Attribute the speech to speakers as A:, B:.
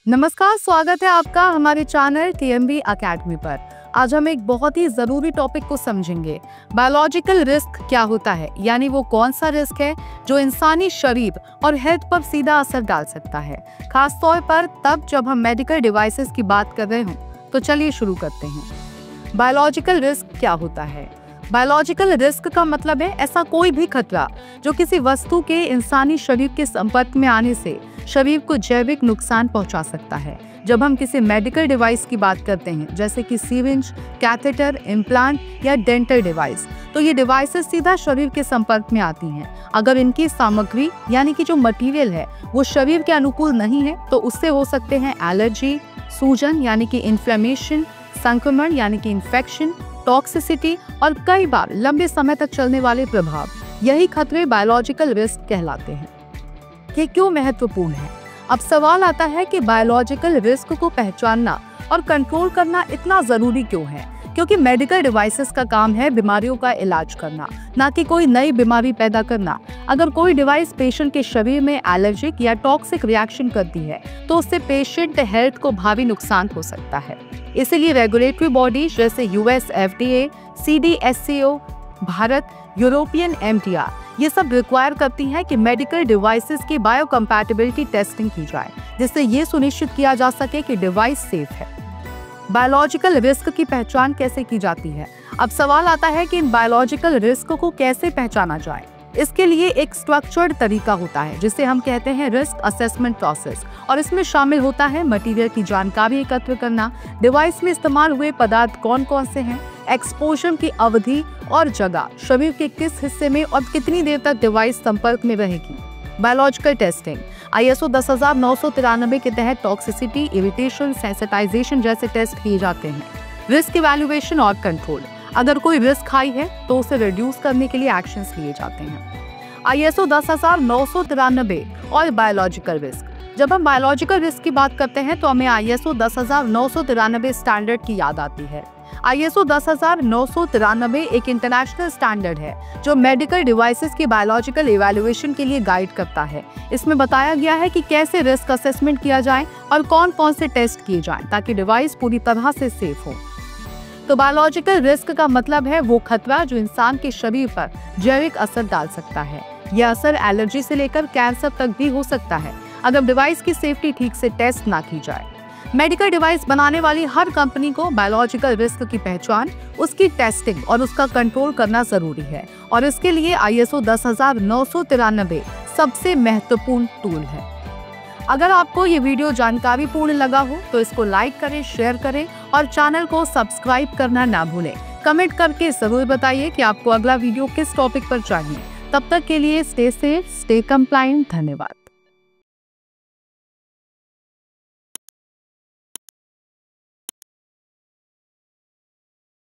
A: नमस्कार, स्वागत है आपका हमारे चैनल TMB अकेडमी पर। आज हम एक बहुत ही जरूरी टॉपिक को समझेंगे। बायोलॉजिकल रिस्क क्या होता है, यानी वो कौन सा रिस्क है जो इंसानी शरीर और हेल्थ पर सीधा असर डाल सकता है, खास तौर पर तब जब हम मेडिकल डिवाइसेस की बात कर रहे हों। तो चलिए शुरू करते हैं। बायोलॉजिकल रिस्क क्या होता है? बायोलॉजिकल रिस्क का मतलब है ऐसा कोई भी खतरा जो किसी वस्तु के इंसानी शरीर के संपर्क में आने से शरीर को जैविक नुकसान पहुंचा सकता है। जब हम किसी मेडिकल डिवाइस की बात करते हैं, जैसे कि सिरिंज, कैथेटर, इम्प्लांट या डेंटल डिवाइस, तो ये डिवाइसेस सीधा शरीर के संपर्क में आती हैं। अगर इनकी सामग्री यानी कि जो मटेरियल है वो शरीर के अनुकूल नहीं है, तो उससे हो सकते हैं एलर्जी, सूजन यानी कि इन्फ्लेमेशन, संक्रमण यानी कि इन्फेक्शन, टॉक्सिसिटी और कई बार लंबे समय तक चलने वाले प्रभाव। यही खतरे बायोलॉजिकल रिस्क कहलाते हैं। ये क्यों महत्वपूर्ण है? अब सवाल आता है कि बायोलॉजिकल रिस्क को पहचानना और कंट्रोल करना इतना जरूरी क्यों है? क्योंकि मेडिकल डिवाइसेस का काम है बीमारियों का इलाज करना, ना कि कोई नई बीमारी पैदा करना। अगर कोई डिवाइस पेशेंट के शरीर में एलर्जिक या टॉक्सिक रिएक्शन करती है, तो उससे पेशेंट हेल्थ को भारी नुकसान हो सकता है। इसीलिए रेगुलेटरी बॉडीज जैसे US FDA, CDSCO, Bharat, European MDR, ये सब रिक्वायर करती हैं कि मेडिकल डिवाइसेस की बायोकम्पैटिबिलिटी टेस्टिंग की जाए, जिससे ये सुनिश्चित किया जा सके कि डिवाइस सेफ है। बायोलॉजिकल रिस्क की पहचान कैसे की जाती है? अब सवाल आता है कि इन बायोलॉजिकल रिस्क को कैसे पहचाना जाए। इसके लिए एक स्ट्रक्चर्ड तरीका होता है जिसे हम कहते हैं रिस्क असेसमेंट प्रोसेस, और इसमें शामिल होता है मटेरियल की जानकारी एकत्र करना, डिवाइस में इस्तेमाल हुए पदार्थ कौन कौन से हैं, एक्सपोजर की अवधि और जगह, शरीर के किस हिस्से में और कितनी देर तक डिवाइस संपर्क में रहेगी। बायोलॉजिकल टेस्टिंग ISO 10993 के तहत टॉक्सिसिटी, इरिटेशन, सेंसिटाइजेशन जैसे टेस्ट किए जाते हैं। रिस्क इवैल्यूएशन और कंट्रोल, अगर कोई रिस्क हाई है तो उसे रिड्यूस करने के लिए एक्शंस लिए जाते हैं। ISO 10993 और बायोलॉजिकल रिस्क, जब हम बायोलॉजिकल रिस्क की बात करते हैं तो हमें ISO 10993 स्टैंडर्ड की याद आती है। ISO 10993 एक इंटरनेशनल स्टैंडर्ड है जो मेडिकल डिवाइसेस की बायोलॉजिकल इवैल्यूएशन के लिए गाइड करता है। इसमें बताया गया है कि कैसे रिस्क असेसमेंट किया जाए और कौन कौन से टेस्ट किए जाएं ताकि डिवाइस पूरी तरह से सेफ हो। तो बायोलॉजिकल रिस्क का मतलब है वो खतरा जो इंसान के शरीर पर जैविक असर डाल सकता है। यह असर एलर्जी से लेकर कैंसर तक भी हो सकता है अगर डिवाइस की सेफ्टी ठीक से टेस्ट ना की जाए। मेडिकल डिवाइस बनाने वाली हर कंपनी को बायोलॉजिकल रिस्क की पहचान, उसकी टेस्टिंग और उसका कंट्रोल करना जरूरी है, और इसके लिए ISO 10993 सबसे महत्वपूर्ण टूल है। अगर आपको ये वीडियो जानकारीपूर्ण लगा हो तो इसको लाइक करें, शेयर करें और चैनल को सब्सक्राइब करना ना भूलें। कमेंट करके जरूर बताइए कि आपको अगला वीडियो किस टॉपिक पर चाहिए। तब तक के लिए स्टे सेफ, स्टे कंप्लायंट। धन्यवाद।